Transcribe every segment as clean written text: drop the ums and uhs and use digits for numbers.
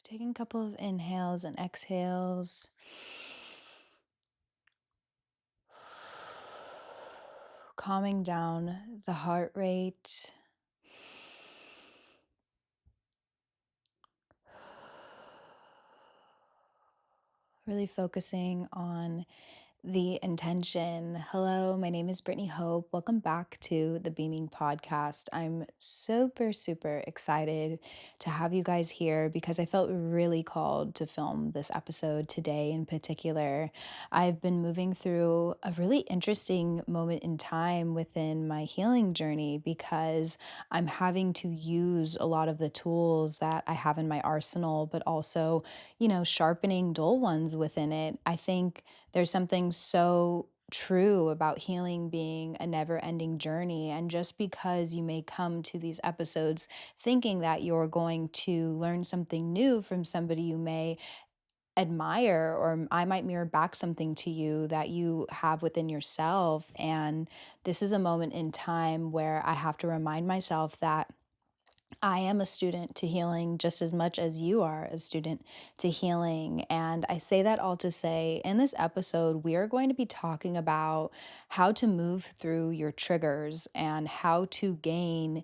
Taking a couple of inhales and exhales. Calming down the heart rate. Really focusing on the intention. Hello, my name is Brittany Hope. Welcome back to the Beaming Podcast. I'm super, super excited to have you guys here because I felt really called to film this episode today in particular. I've been moving through a really interesting moment in time within my healing journey because I'm having to use a lot of the tools that I have in my arsenal, but also, sharpening dull ones within it. I think there's something so true about healing being a never ending journey. And just because you may come to these episodes thinking that you're going to learn something new from somebody you may admire, or I might mirror back something to you that you have within yourself. And this is a moment in time where I have to remind myself that I am a student to healing just as much as you are a student to healing. And I say that all to say, in this episode, we are going to be talking about how to move through your triggers and how to gain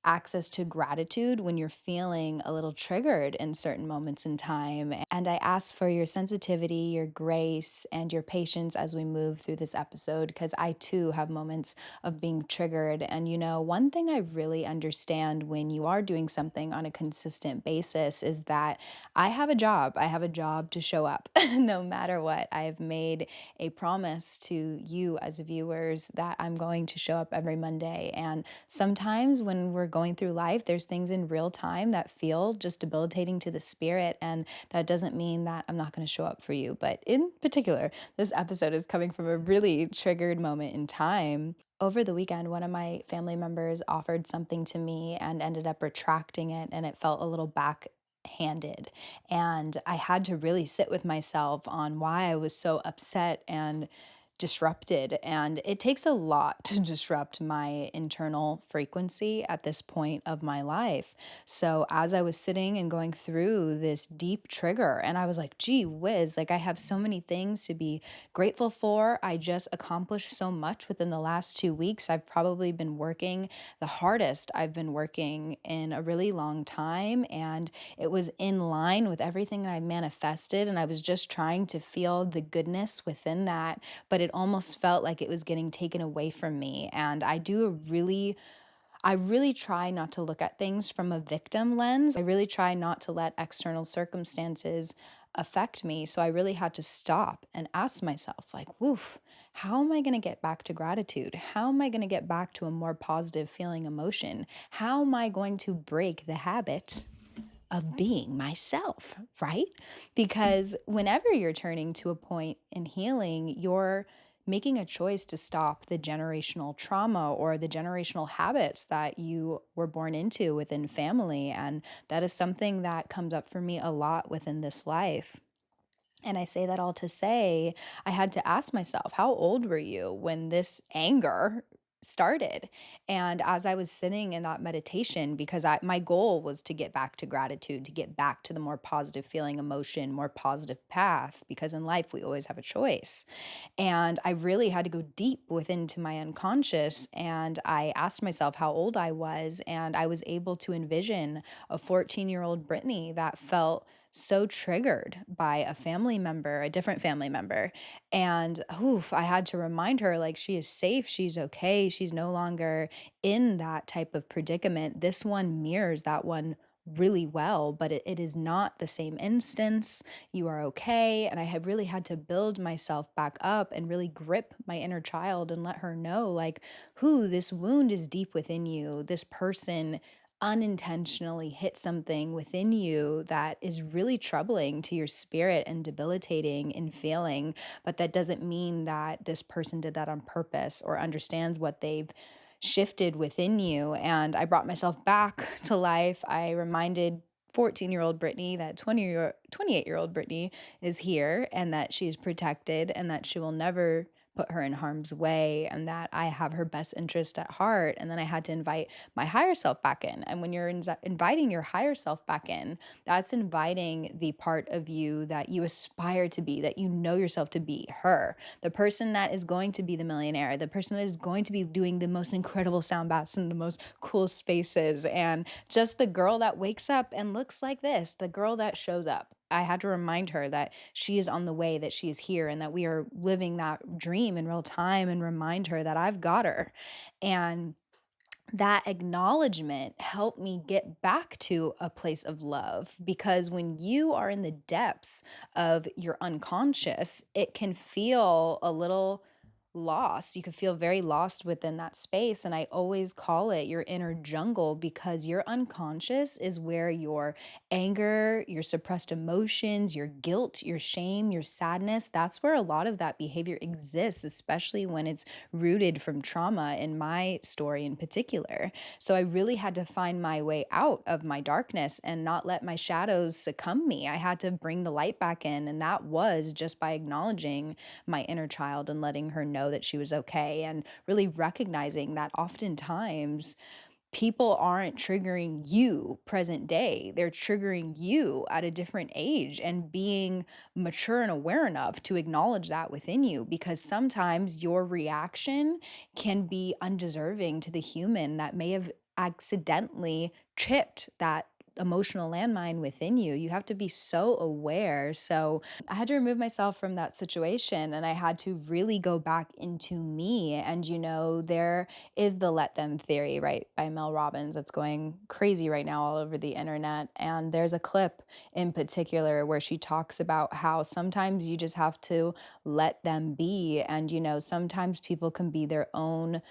access to gratitude when you're feeling a little triggered in certain moments in time. And I ask for your sensitivity, your grace, and your patience as we move through this episode, because I too have moments of being triggered. And one thing I really understand when you are doing something on a consistent basis is that I have a job. I have a job to show up no matter what. I have made a promise to you as viewers that I'm going to show up every Monday. And sometimes when we're going through life, there's things in real time that feel just debilitating to the spirit. And that doesn't mean that I'm not going to show up for you. But in particular, this episode is coming from a really triggered moment in time. Over the weekend, one of my family members offered something to me and ended up retracting it, and it felt a little backhanded. And I had to really sit with myself on why I was so upset and disrupted. And it takes a lot to disrupt my internal frequency at this point of my life. So as I was sitting and going through this deep trigger, and I was like, gee whiz, like I have so many things to be grateful for. I just accomplished so much within the last 2 weeks. I've probably been working the hardest I've been working in a really long time. And it was in line with everything that I manifested. And I was just trying to feel the goodness within that, but it almost felt like it was getting taken away from me. And I really try not to look at things from a victim lens. I really try not to let external circumstances affect me. So I really had to stop and ask myself, like, woof, how am I going to get back to gratitude? How am I going to get back to a more positive feeling emotion? How am I going to break the habit of being myself, right? Because whenever you're turning to a point in healing, you're making a choice to stop the generational trauma or the generational habits that you were born into within family. And that is something that comes up for me a lot within this life. And I say that all to say, I had to ask myself, how old were you when this anger started? And as I was sitting in that meditation, because my goal was to get back to gratitude, to get back to the more positive feeling emotion, more positive path, because in life we always have a choice. And I really had to go deep within to my unconscious. And I asked myself how old I was. And I was able to envision a 14-year-old Brittany that felt so triggered by a family member, a different family member. And oof, I had to remind her, like, she is safe, she's okay, she's no longer in that type of predicament. This one mirrors that one really well, but it is not the same instance. You are okay. And I have really had to build myself back up and really grip my inner child and let her know, like, who this wound is deep within you. This person unintentionally hit something within you that is really troubling to your spirit and debilitating in feeling. But that doesn't mean that this person did that on purpose or understands what they've shifted within you. And I brought myself back to life. I reminded 14-year-old Brittany that 28-year-old Brittany is here and that she is protected and that she will never put her in harm's way and that I have her best interest at heart. And then I had to invite my higher self back in. And when you're inviting your higher self back in, that's inviting the part of you that you aspire to be, that you know yourself to be her, the person that is going to be the millionaire, the person that is going to be doing the most incredible sound baths in the most cool spaces, and just the girl that wakes up and looks like this, the girl that shows up. I had to remind her that she is on the way, that she is here, and that we are living that dream in real time, and remind her that I've got her. And that acknowledgement helped me get back to a place of love, because when you are in the depths of your unconscious, it can feel a little lost. You can feel very lost within that space. And I always call it your inner jungle, because your unconscious is where your anger, your suppressed emotions, your guilt, your shame, your sadness, that's where a lot of that behavior exists, especially when it's rooted from trauma, in my story in particular. So I really had to find my way out of my darkness and not let my shadows succumb me. I had to bring the light back in. And that was just by acknowledging my inner child and letting her know that she was okay. And really recognizing that oftentimes people aren't triggering you present day. They're triggering you at a different age, and being mature and aware enough to acknowledge that within you, because sometimes your reaction can be undeserving to the human that may have accidentally tripped that emotional landmine within you. You have to be so aware. So I had to remove myself from that situation, and I had to really go back into me. And, there is the let them theory, right, by Mel Robbins, that's going crazy right now all over the internet. And there's a clip in particular where she talks about how sometimes you just have to let them be. And, sometimes people can be their own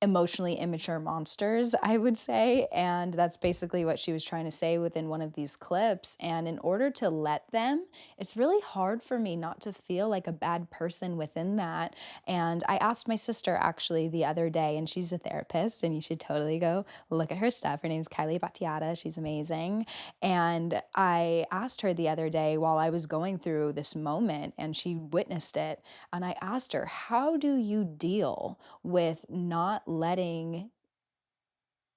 emotionally immature monsters, I would say. And that's basically what she was trying to say within one of these clips. And in order to let them, it's really hard for me not to feel like a bad person within that. And I asked my sister actually the other day, and she's a therapist, and you should totally go look at her stuff. Her name's Kylie Battiata. She's amazing. And I asked her the other day while I was going through this moment, and she witnessed it. And I asked her, how do you deal with not letting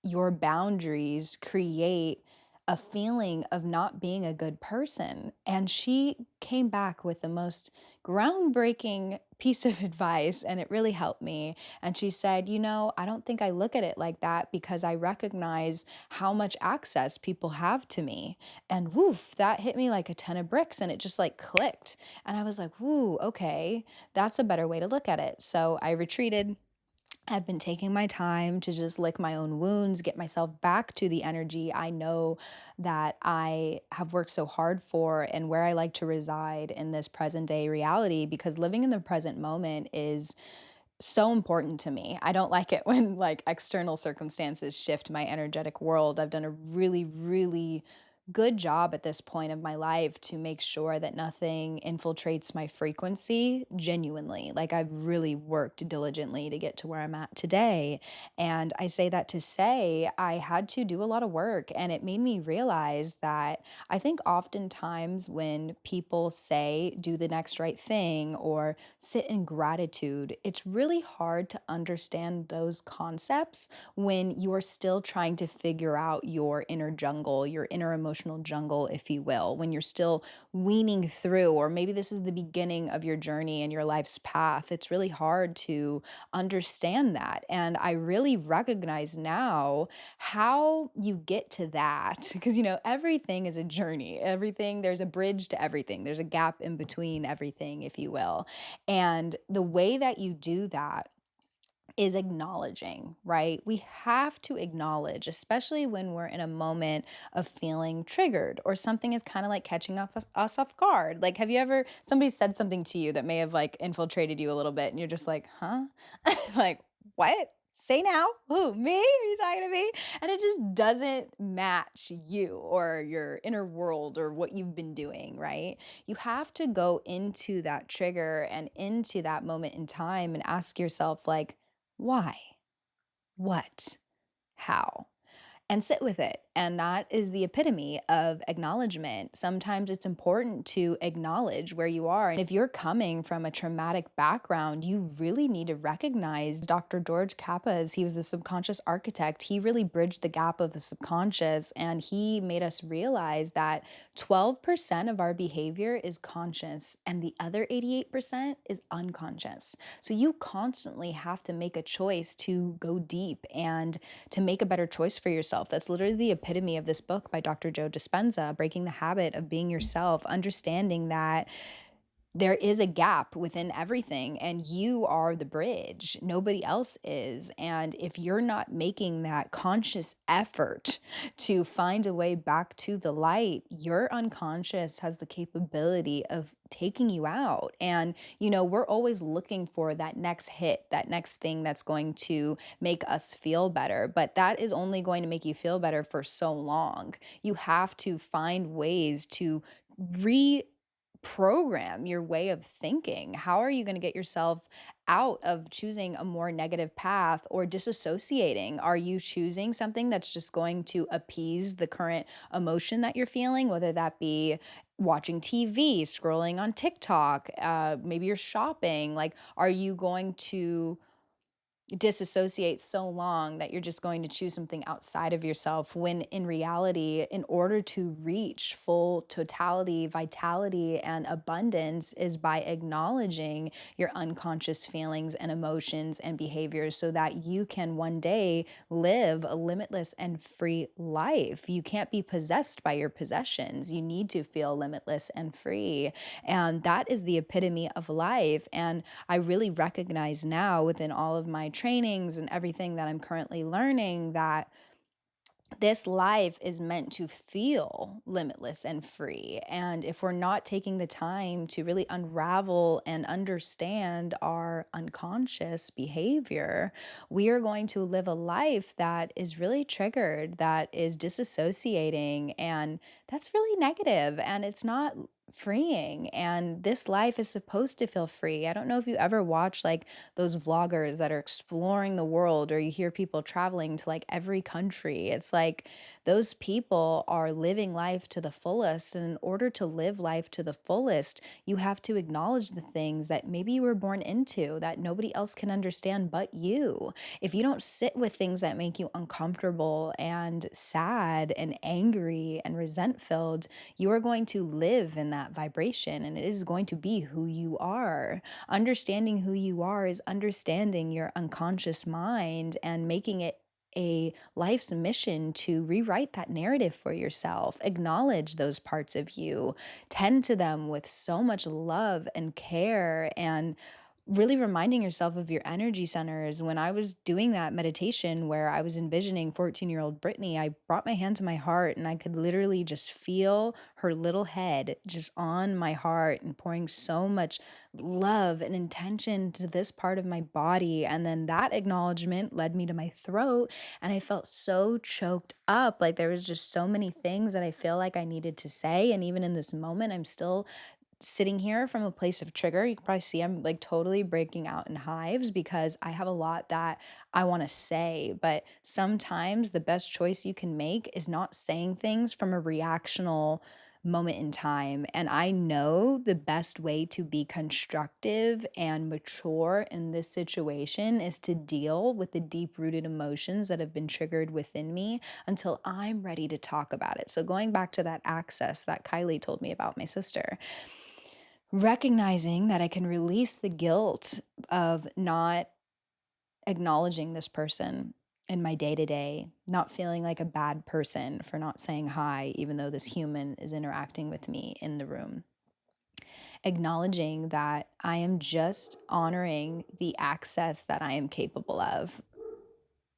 your boundaries create a feeling of not being a good person? And she came back with the most groundbreaking piece of advice, and it really helped me. And she said, I don't think I look at it like that, because I recognize how much access people have to me. And woof, that hit me like a ton of bricks, and it just like clicked. And I was like, woo, okay, that's a better way to look at it. So I retreated. I've been taking my time to just lick my own wounds, get myself back to the energy I know that I have worked so hard for, and where I like to reside in this present day reality, because living in the present moment is so important to me. I don't like it when like external circumstances shift my energetic world. I've done a really, really good job at this point of my life to make sure that nothing infiltrates my frequency genuinely. Like, I've really worked diligently to get to where I'm at today. And I say that to say I had to do a lot of work, and it made me realize that I think oftentimes when people say do the next right thing or sit in gratitude, it's really hard to understand those concepts when you are still trying to figure out your inner jungle, your inner emotional jungle, if you will, when you're still weaning through, or maybe this is the beginning of your journey and your life's path. It's really hard to understand that. And I really recognize now how you get to that. Because, everything is a journey. Everything, there's a bridge to everything, there's a gap in between everything, if you will. And the way that you do that is acknowledging, right? We have to acknowledge, especially when we're in a moment of feeling triggered, or something is kind of like catching us off guard. Like, have you ever, somebody said something to you that may have like infiltrated you a little bit, and you're just like, huh? Like, what? Say now? Who, me? Are you talking to me? And it just doesn't match you or your inner world or what you've been doing, right? You have to go into that trigger and into that moment in time and ask yourself, like, why? What? How? and sit with it. And that is the epitome of acknowledgement. Sometimes it's important to acknowledge where you are. And if you're coming from a traumatic background, you really need to recognize Dr. George Kappas. He was the subconscious architect. He really bridged the gap of the subconscious, and he made us realize that 12% of our behavior is conscious and the other 88% is unconscious. So you constantly have to make a choice to go deep and to make a better choice for yourself. That's literally the epitome of this book by Dr. Joe Dispenza, Breaking the Habit of Being Yourself, understanding that there is a gap within everything and you are the bridge. Nobody else is. And if you're not making that conscious effort to find a way back to the light, your unconscious has the capability of taking you out. And, we're always looking for that next hit, that next thing that's going to make us feel better. But that is only going to make you feel better for so long. You have to find ways to reprogram your way of thinking. How are you going to get yourself out of choosing a more negative path or disassociating? Are you choosing something that's just going to appease the current emotion that you're feeling, whether that be watching TV, scrolling on TikTok, maybe you're shopping? Like, are you going to disassociate so long that you're just going to choose something outside of yourself, when in reality, in order to reach full totality, vitality, and abundance is by acknowledging your unconscious feelings and emotions and behaviors so that you can one day live a limitless and free life. You can't be possessed by your possessions. You need to feel limitless and free. And that is the epitome of life. And I really recognize now within all of my trainings and everything that I'm currently learning that this life is meant to feel limitless and free. And if we're not taking the time to really unravel and understand our unconscious behavior, we are going to live a life that is really triggered, that is disassociating, and that's really negative, and it's not freeing. And this life is supposed to feel free. I don't know if you ever watch like those vloggers that are exploring the world, or you hear people traveling to like every country. It's like those people are living life to the fullest. And in order to live life to the fullest, you have to acknowledge the things that maybe you were born into that nobody else can understand but you. If you don't sit with things that make you uncomfortable and sad and angry and resent filled, you are going to live in that vibration, and it is going to be who you are. Understanding who you are is understanding your unconscious mind and making it a life's mission to rewrite that narrative for yourself. Acknowledge those parts of you, tend to them with so much love and care, and really reminding yourself of your energy centers. When I was doing that meditation where I was envisioning 14-year-old Brittany, I brought my hand to my heart and I could literally just feel her little head just on my heart and pouring so much love and intention to this part of my body. And then that acknowledgement led me to my throat, and I felt so choked up. Like there was just so many things that I feel like I needed to say. And even in this moment, I'm still sitting here from a place of trigger. You can probably see I'm like totally breaking out in hives because I have a lot that I want to say. But sometimes the best choice you can make is not saying things from a reactional moment in time. And I know the best way to be constructive and mature in this situation is to deal with the deep rooted emotions that have been triggered within me until I'm ready to talk about it. So, going back to that access that Kylie told me about, my sister, recognizing that I can release the guilt of not acknowledging this person in my day to day, not feeling like a bad person for not saying hi, even though this human is interacting with me in the room. Acknowledging that I am just honoring the access that I am capable of.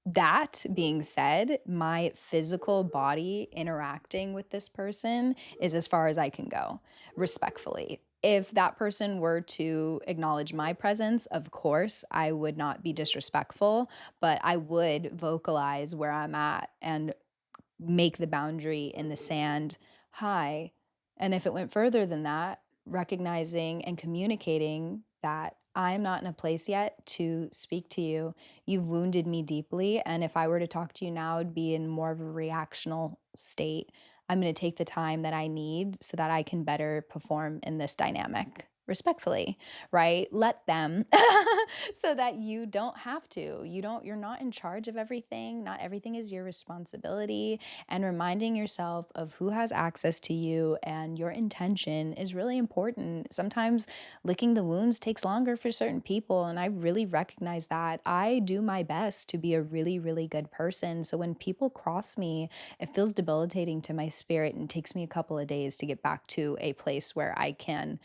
That being said, my physical body interacting with this person is as far as I can go, respectfully. If that person were to acknowledge my presence, of course, I would not be disrespectful, but I would vocalize where I'm at and make the boundary in the sand. Hi. And if it went further than that, recognizing and communicating that I'm not in a place yet to speak to you. You've wounded me deeply. And if I were to talk to you now, it'd be in more of a reactional state. I'm going to take the time that I need so that I can better perform in this dynamic respectfully, right? Let them so that you don't have to. You're not in charge of everything. Not everything is your responsibility. And reminding yourself of who has access to you and your intention is really important. Sometimes licking the wounds takes longer for certain people, and I really recognize that. I do my best to be a really, really good person. So when people cross me, it feels debilitating to my spirit and takes me a couple of days to get back to a place where I can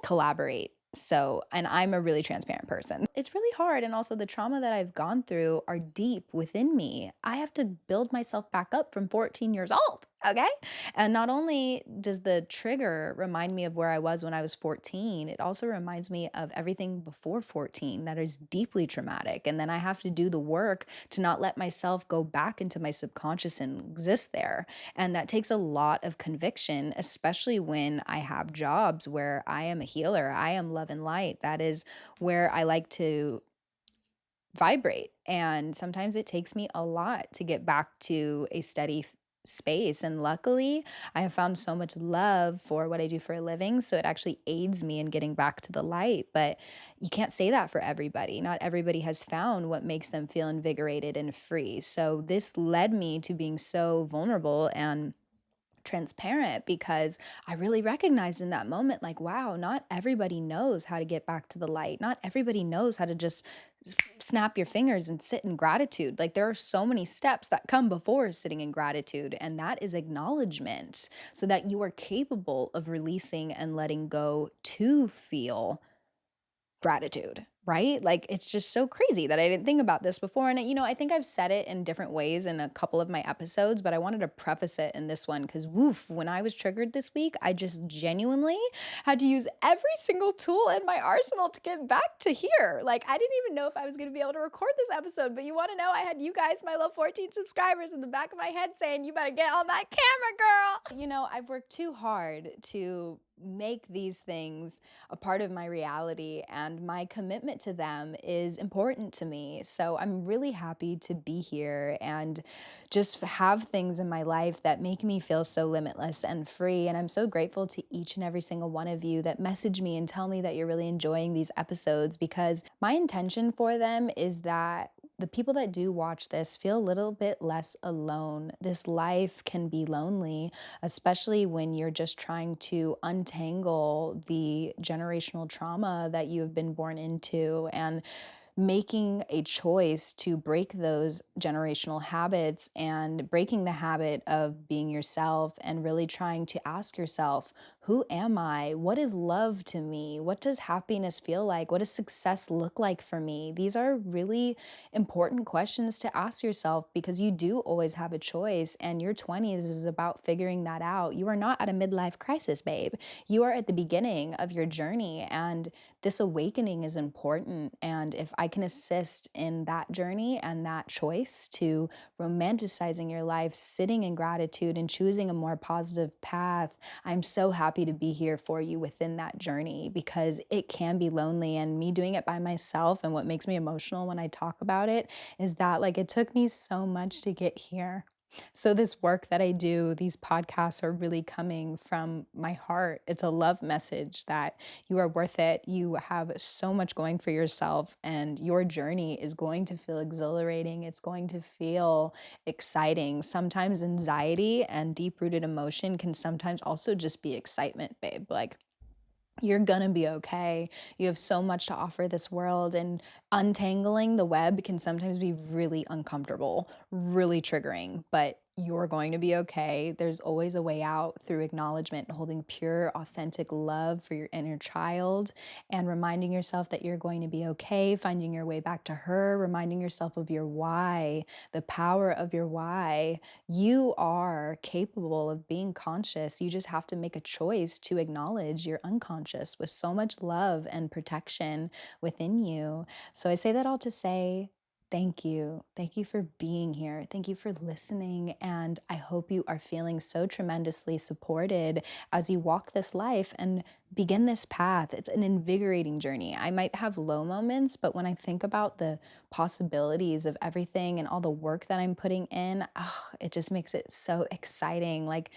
collaborate. So, and I'm a really transparent person. It's really hard. And also, the trauma that I've gone through are deep within me. I have to build myself back up from 14 years old. Okay. And not only does the trigger remind me of where I was when I was 14, it also reminds me of everything before 14 that is deeply traumatic. And then I have to do the work to not let myself go back into my subconscious and exist there. And that takes a lot of conviction, especially when I have jobs where I am a healer, I am love and light. That is where I like to vibrate. And sometimes it takes me a lot to get back to a steady space. And luckily, I have found so much love for what I do for a living. So it actually aids me in getting back to the light. But you can't say that for everybody. Not everybody has found what makes them feel invigorated and free. So this led me to being so vulnerable and transparent because I really recognized in that moment, like, wow, not everybody knows how to get back to the light. Not everybody knows how to just snap your fingers and sit in gratitude. Like, there are so many steps that come before sitting in gratitude, and that is acknowledgement so that you are capable of releasing and letting go to feel gratitude, right? Like, it's just so crazy that I didn't think about this before. And, I think I've said it in different ways in a couple of my episodes, but I wanted to preface it in this one because, woof, when I was triggered this week, I just genuinely had to use every single tool in my arsenal to get back to here. Like, I didn't even know if I was going to be able to record this episode, but you want to know, I had you guys, my little 14 subscribers, in the back of my head saying, you better get on that camera, girl. I've worked too hard to make these things a part of my reality, and my commitment to them is important to me. So I'm really happy to be here and just have things in my life that make me feel so limitless and free. And I'm so grateful to each and every single one of you that message me and tell me that you're really enjoying these episodes, because my intention for them is that the people that do watch this feel a little bit less alone. This life can be lonely, especially when you're just trying to untangle the generational trauma that you have been born into, and making a choice to break those generational habits and breaking the habit of being yourself, and really trying to ask yourself, who am I? What is love to me? What does happiness feel like? What does success look like for me? These are really important questions to ask yourself, because you do always have a choice, and your 20s is about figuring that out. You are not at a midlife crisis, babe. You are at the beginning of your journey, and this awakening is important. And if I can assist in that journey and that choice to romanticizing your life, sitting in gratitude, and choosing a more positive path, I'm so happy to be here for you within that journey, because it can be lonely. And me doing it by myself, and what makes me emotional when I talk about it, is that, like, it took me so much to get here. So, this work that I do, these podcasts are really coming from my heart. It's a love message that you are worth it. You have so much going for yourself, and your journey is going to feel exhilarating. It's going to feel exciting. Sometimes anxiety and deep rooted emotion can sometimes also just be excitement, babe. Like, you're gonna be okay. You have so much to offer this world, and untangling the web can sometimes be really uncomfortable, really triggering, but you're going to be okay. There's always a way out through acknowledgement, holding pure, authentic love for your inner child, and reminding yourself that you're going to be okay, finding your way back to her, reminding yourself of your why, the power of your why. You are capable of being conscious. You just have to make a choice to acknowledge your unconscious with so much love and protection within you. So I say that all to say, Thank you. Thank you for being here. Thank you for listening. And I hope you are feeling so tremendously supported as you walk this life and begin this path. It's an invigorating journey. I might have low moments, but when I think about the possibilities of everything and all the work that I'm putting in, it just makes it so exciting. Like,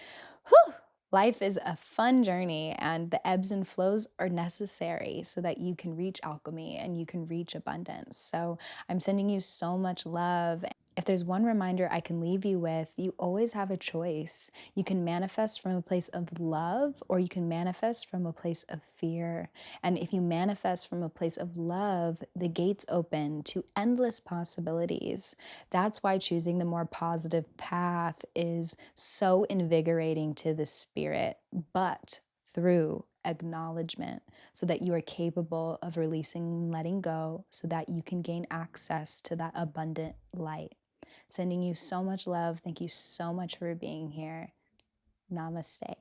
whew, life is a fun journey, and the ebbs and flows are necessary so that you can reach alchemy and you can reach abundance. So, I'm sending you so much love. If there's one reminder I can leave you with, you always have a choice. You can manifest from a place of love, or you can manifest from a place of fear. And if you manifest from a place of love, the gates open to endless possibilities. That's why choosing the more positive path is so invigorating to the spirit, but through acknowledgement, so that you are capable of releasing and letting go, so that you can gain access to that abundant light. Sending you so much love. Thank you so much for being here. Namaste.